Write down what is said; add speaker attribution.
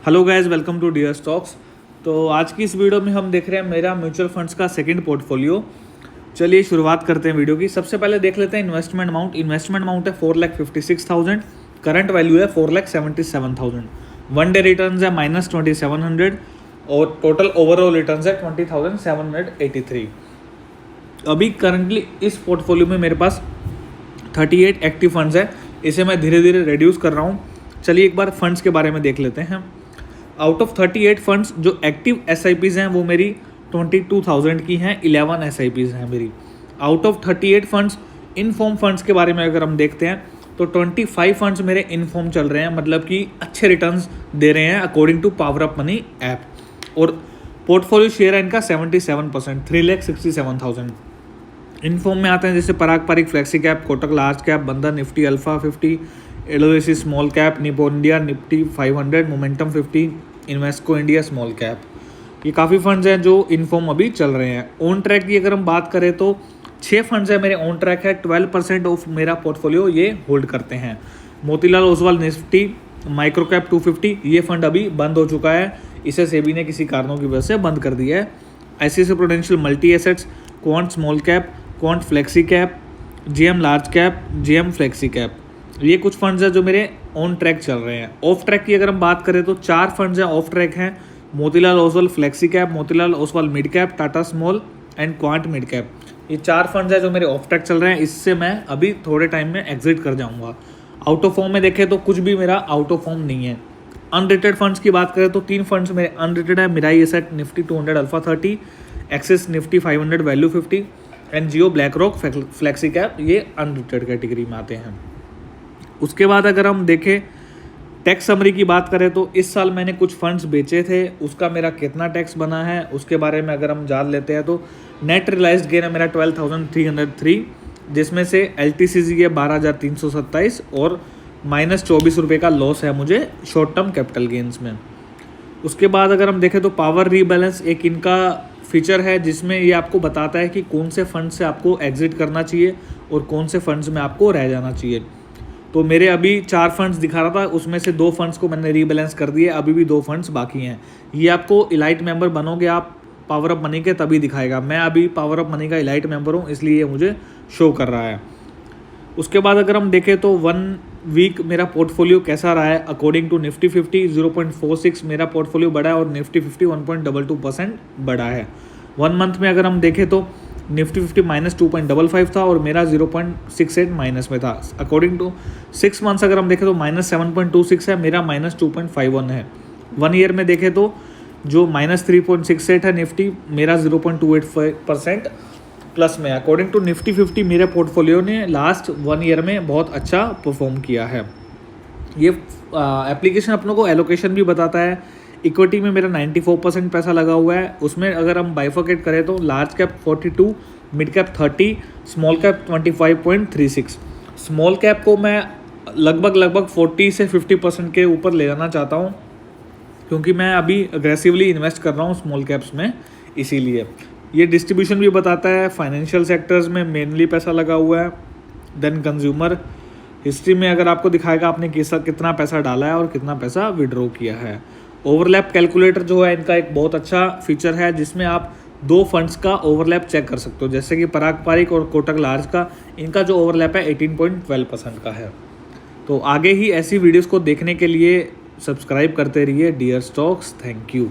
Speaker 1: Hello guys, welcome to Dear Stocks. तो आज की इस वीडियो में हम देख रहे हैं मेरा म्यूचुअल फंड्स का सेकंड पोर्टफोलियो। चलिए शुरुआत करते हैं वीडियो की। सबसे पहले देख लेते हैं इन्वेस्टमेंट अमाउंट। इन्वेस्टमेंट अमाउंट है 4,56,000, करंट वैल्यू है 4,77,000। वन डे रिटर्न है -2700 और टोटल ओवरऑल रिटर्न है 20,783। अभी करंटली इस पोर्टफोलियो में मेरे पास 38 एक्टिव फंड्स है। इसे मैं धीरे धीरे रिड्यूस कर रहा हूँ। चलिए एक बार फंड्स के बारे में देख लेते हैं। आउट ऑफ 38 फंड्स जो एक्टिव SIPs हैं वो मेरी 22,000 की हैं। 11 SIPs हैं मेरी। Out of 38 funds inform funds के बारे में अगर हम देखते हैं तो 25 फंड्स मेरे इनफॉर्म चल रहे हैं, मतलब कि अच्छे रिटर्न्स दे रहे हैं according to Power Up Money app. और पोर्टफोलियो शेयर है इनका 77%, 3,67,000। इनफॉर्म में आते हैं जैसे Parag Parikh flexi cap, Kotak large cap, Bandhan Nifty alpha 50, LOC small cap, Nippon India Nifty 500, momentum 50, Invesco India small cap. ये काफ़ी फंड्स हैं जो इनफॉर्म अभी चल रहे हैं। ऑन ट्रैक की अगर हम बात करें तो 6 फंड्स हैं मेरे ऑन ट्रैक है। 12% ऑफ मेरा पोर्टफोलियो ये होल्ड करते हैं। Motilal Oswal Nifty micro cap 250, ये फंड अभी बंद हो चुका है। इसे सेबी ने किसी कारणों की वजह से बंद कर दिया है। ICICI prudential multi assets, quant small cap, quant flexi cap, GM large cap, GM flexi cap, ये कुछ फंड्स हैं जो मेरे ऑन ट्रैक चल रहे हैं। ऑफ ट्रैक की अगर हम बात करें तो 4 फंड्स हैं ऑफ ट्रैक हैं। Motilal Oswal flexi cap, Motilal Oswal mid cap, Tata small and quant mid cap, ये 4 फंड्स हैं जो मेरे ऑफ ट्रैक चल रहे हैं। इससे मैं अभी थोड़े टाइम में एग्जिट कर जाऊंगा। आउट ऑफ फॉर्म में देखें तो कुछ भी मेरा आउट ऑफ फॉर्म नहीं है। अनरेटेड फंड्स की बात करें तो 3 फंड्स मेरे अनरेटेड है। Mirae asset Nifty 200 alpha 30, Axis Nifty 500 value 50 and Jio BlackRock flexi cap, ये अनरेटेड कैटेगरी में आते हैं। उसके बाद अगर हम देखें टैक्स समरी की बात करें तो इस साल मैंने कुछ फंड्स बेचे थे, उसका मेरा कितना टैक्स बना है उसके बारे में अगर हम जान लेते हैं तो नेट रियलाइज्ड गेन है मेरा 12,303, जिसमें से LTCG है 12,327 और -24 रुपये का लॉस है मुझे शॉर्ट टर्म कैपिटल गेन्स में। उसके बाद अगर हम देखें तो पावर रीबैलेंस एक इनका फीचर है जिसमें ये आपको बताता है कि कौन से फंड से आपको एग्जिट करना चाहिए और कौन से फंड्स में आपको रह जाना चाहिए। तो मेरे अभी 4 फंड्स दिखा रहा था, उसमें से 2 फंड्स को मैंने रीबैलेंस कर दिए, अभी भी 2 फंड्स बाकी हैं। ये आपको इलाइट मेंबर बनोगे आप पावर अप मनी के तभी दिखाएगा। मैं अभी पावर अप मनी का इलाइट मेंबर हूँ, इसलिए ये मुझे शो कर रहा है। उसके बाद अगर हम देखें तो 1 वीक मेरा पोर्टफोलियो कैसा रहा है अकॉर्डिंग टू निफ्टी 50 0.46 मेरा पोर्टफोलियो बढ़ा है और निफ्टी 50 1.22% बढ़ा है। 1 मंथ में अगर हम देखें तो निफ्टी 50 -2.55 था और मेरा 0.68 माइनस में था। अकॉर्डिंग टू 6 मंथ्स अगर हम देखें तो -7.26 है, मेरा -2.51 है। 1 ईयर में देखें तो जो -3.68 है निफ्टी, मेरा 0.28% प्लस में। अकॉर्डिंग टू निफ्टी 50 मेरे पोर्टफोलियो ने लास्ट 1 ईयर में बहुत अच्छा परफॉर्म किया है। ये एप्लीकेशन अपनों को एलोकेशन भी बताता है। इक्विटी में मेरा 94% पैसा लगा हुआ है। उसमें अगर हम बाइफर्केट करें तो large cap 42, mid cap 30, small cap 25.36। Small cap को मैं लगभग 40 से 50% के ऊपर ले जाना चाहता हूँ, क्योंकि मैं अभी अग्रेसिवली इन्वेस्ट कर रहा हूँ स्मॉल कैप्स में। इसीलिए ये डिस्ट्रीब्यूशन भी बताता है। फाइनेंशियल सेक्टर्स में मेनली पैसा लगा हुआ है। देन कंज्यूमर हिस्ट्री में अगर आपको दिखाएगा आपने कितना पैसा डाला है और कितना पैसा विड्रॉ किया है। ओवरलैप कैलकुलेटर जो है इनका एक बहुत अच्छा फीचर है, जिसमें आप 2 फंड्स का ओवरलैप चेक कर सकते हो, जैसे कि पराग पारिक और कोटक लार्ज का। इनका जो ओवरलैप है 18.12% का है। तो आगे ही ऐसी वीडियोस को देखने के लिए सब्सक्राइब करते रहिए डियर स्टॉक्स। Thank you.